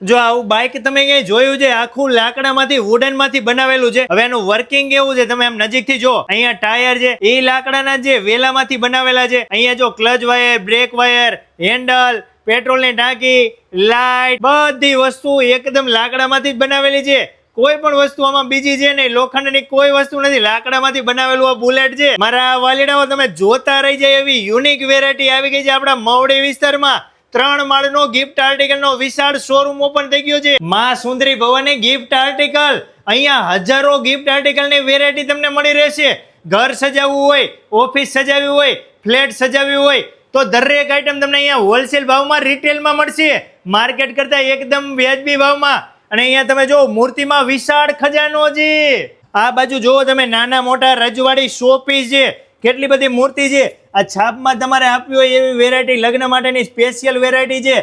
જો આવું બાઇક તમે ક્યાંય જોયું છે? આખું લાકડામાંથી વુડન માંથી બનાવેલું છે. હવે એનું વર્કિંગ કેવું છે તમે આમ નજીકથી જો. અહીંયા ટાયર છે એ લાકડાના જે વેલામાંથી બનાવેલા છે. અહીંયા જો clutch wire, brake wire, handle, પેટ્રોલની ટાંકી, લાઇટ, બધી વસ્તુ એકદમ લાકડામાંથી જ બનાવેલી છે. કોઈ પણ વસ્તુ આમાં બીજી છે નહીં, લોખંડની કોઈ વસ્તુ નથી, લાકડામાંથી બનાવેલું આ બુલેટ છે. મારા વાલીડાઓ તમે જોતા રહી જાય એવી યુનિક વેરાયટી આવી ગઈ છે આપણા મવડી વિસ્તારમાં. 3 માળનો ગિફ્ટ આર્ટિકલ નો વિશાળ શોરૂમ ઓપન થઈ ગયો છે. માં સુંદરી ભવાની ગિફ્ટ આર્ટિકલ. અહીંયા હજારો ગિફ્ટ આર્ટિકલ ની વેરાયટી તમને મળી રહેશે. ઘર સજાવવું હોય, ઓફિસ સજાવવી હોય, ફ્લેટ સજાવવી હોય તો દરેક આઈટમ તમને અહીંયા હોલસેલ ભાવમાં રિટેલમાં મળશે. માર્કેટ કરતા એકદમ વ્યાજબી ભાવમાં. અને અહીંયા તમે જો મૂર્તિમાં વિશાળ ખજાનો છે. આ બાજુ જુઓ તમે નાના મોટા રજવાડી શોપીસ છે. કેટલી બધી મૂર્તિ છે. આ છાપમાં તમારે આપવી હોય એવી વેરાયટી, લગ્ન માટેની સ્પેશિયલ વેરાયટી છે.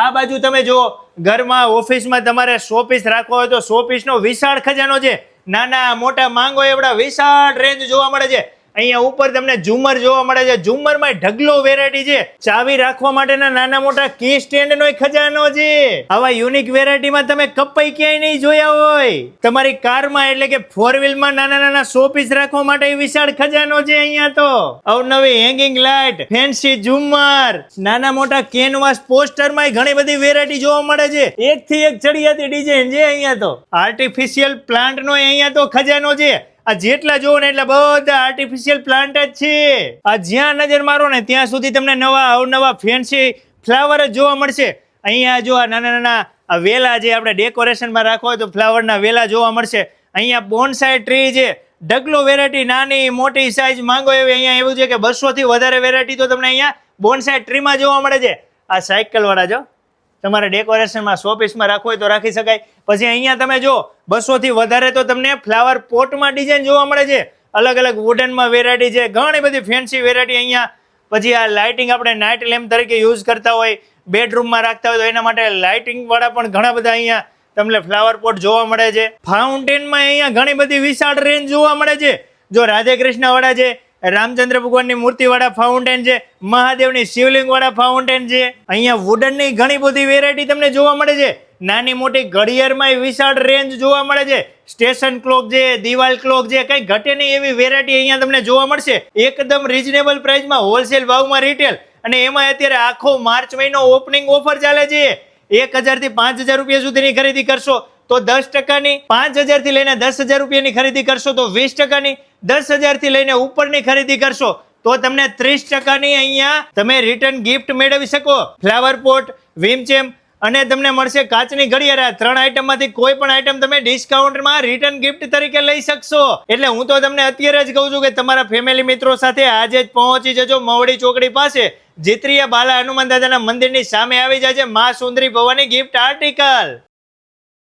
આ બાજુ તમે જો ઘરમાં ઓફિસમાં તમારે શોપીસ રાખવો હોય તો શોપીસનો વિશાળ ખજાનો છે. નાના મોટા માંગો એવડા વિશાળ રેન્જ જોવા મળે છે. અહીંયા ઉપર તમને ઝુમર જોવા મળે છે. ઝુમરમાં ઢગલો વેરાયટી છે. ચાવી રાખવા માટેના નાના મોટા કી સ્ટેન્ડ નો ખજાનો છે. આવા યુનિક વેરાયટીમાં તમે કપાઈ ક્યાંય નહીં જોયા હોય. તમારી કારમાં એટલે કે 4 વ્હીલમાં નાના નાના શોપીસ રાખવા માટે વિશાળ ખજાનો છે. અહીંયા તો અવનવી હેંગિંગ લાઇટ, ફેન્સી ઝુમર, નાના મોટા કેનવાસ પોસ્ટરમાં ઘણી બધી વેરાયટી જોવા મળે છે. એક થી એક ચડિયાતી ડિઝાઇન છે. અહીંયા તો આર્ટિફિશિયલ પ્લાન્ટ નો અહીંયા તો ખજાનો છે. આ જેટલા જોવો ને એટલા બધા આર્ટિફિશિયલ પ્લાન્ટ જ છે. આ જ્યાં નજર મારો ને ત્યાં સુધી તમને નવા અવનવા ફેન્સી ફ્લાવર જ જોવા મળશે. અહીંયા જો આ નાના નાના આ વેલા જે આપણે ડેકોરેશનમાં રાખવા હોય તો ફ્લાવરના વેલા જોવા મળશે. અહીંયા બોનસાઈ ટ્રી છે. ઢગલો વેરાયટી, નાની મોટી સાઈઝ માંગો એવી. અહીંયા એવું છે કે 200 થી વધારે વેરાયટી તો તમને અહીંયા બોનસાઈ ટ્રીમાં જોવા મળે છે. આ સાયકલ વાળા જો તમારે ડેકોરેશનમાં શોપીસમાં રાખવું હોય તો રાખી શકાય. પછી અહીંયા તમે જો 200 થી વધારે તો તમને ફ્લાવર પોટમાં ડિઝાઇન જોવા મળે છે. અલગ અલગ વુડનમાં વેરાયટી છે. ઘણી બધી ફેન્સી વેરાયટી અહીંયા. પછી આ લાઇટિંગ આપણે નાઇટ લેમ્પ તરીકે યુઝ કરતા હોય, બેડરૂમમાં રાખતા હોય તો એના માટે લાઇટિંગ વાળા પણ ઘણા બધા અહીંયા તમને ફ્લાવર પોટ જોવા મળે છે. ફાઉન્ટેનમાં અહીંયા ઘણી બધી વિશાળ રેન્જ જોવા મળે છે. જો રાધે કૃષ્ણ વાળા છે, રામચંદ્ર ભગવાનની મૂર્તિ વાળા ફાઉન્ટેન છે, મહાદેવની શિવલિંગ વાળા ફાઉન્ટેન છે. અહીંયા વુડનની ઘણી બધી વેરાયટી તમને જોવા મળે છે. નાની મોટી ઘડિયાળમાં વિશાળ રેન્જ જોવા મળે છે. સ્ટેશન ક્લોક છે, દિવાલ ક્લોક છે, કઈ ઘટે નહીં એવી વેરાયટી અહીંયા તમને જોવા મળશે. એકદમ રીઝનેબલ પ્રાઇસમાં હોલસેલ ભાવમાં રિટેલ. અને એમાં અત્યારે આખો માર્ચ મહિનો ઓપનિંગ ઓફર ચાલે છે. 1000 થી 5000 રૂપિયા સુધીની ખરીદી કરશો તો 10%ની, 5000 થી લઈને 10,000 રૂપિયાની ખરીદી કરશો તો 20%ની, 10,000 થી લઈને ઉપરની ખરીદી કરશો તો તમને 30%ની અહીંયા તમે રિટર્ન ગિફ્ટ મેળવી શકો. ફ્લાવર પોટ, વિમચેમ અને તમને મળશે કાચની ઘડિયાળ. 3 આઈટમમાંથી કોઈ પણ આઈટમ તમે ડિસ્કાઉન્ટમાં રિટર્ન ગિફ્ટ તરીકે લઈ શકશો. એટલે હું તો તમને અત્યારે જ કહું છું કે તમારા ફેમિલી મિત્રો સાથે આજે જ પહોંચી જજો મવડી ચોકડી પાસે. જીત્રીયા બાલા હનુમાન દાદાના મંદિરની સામે આવી જાય છે માં સુંદરી ભવાની ગિફ્ટ આર્ટિકલ.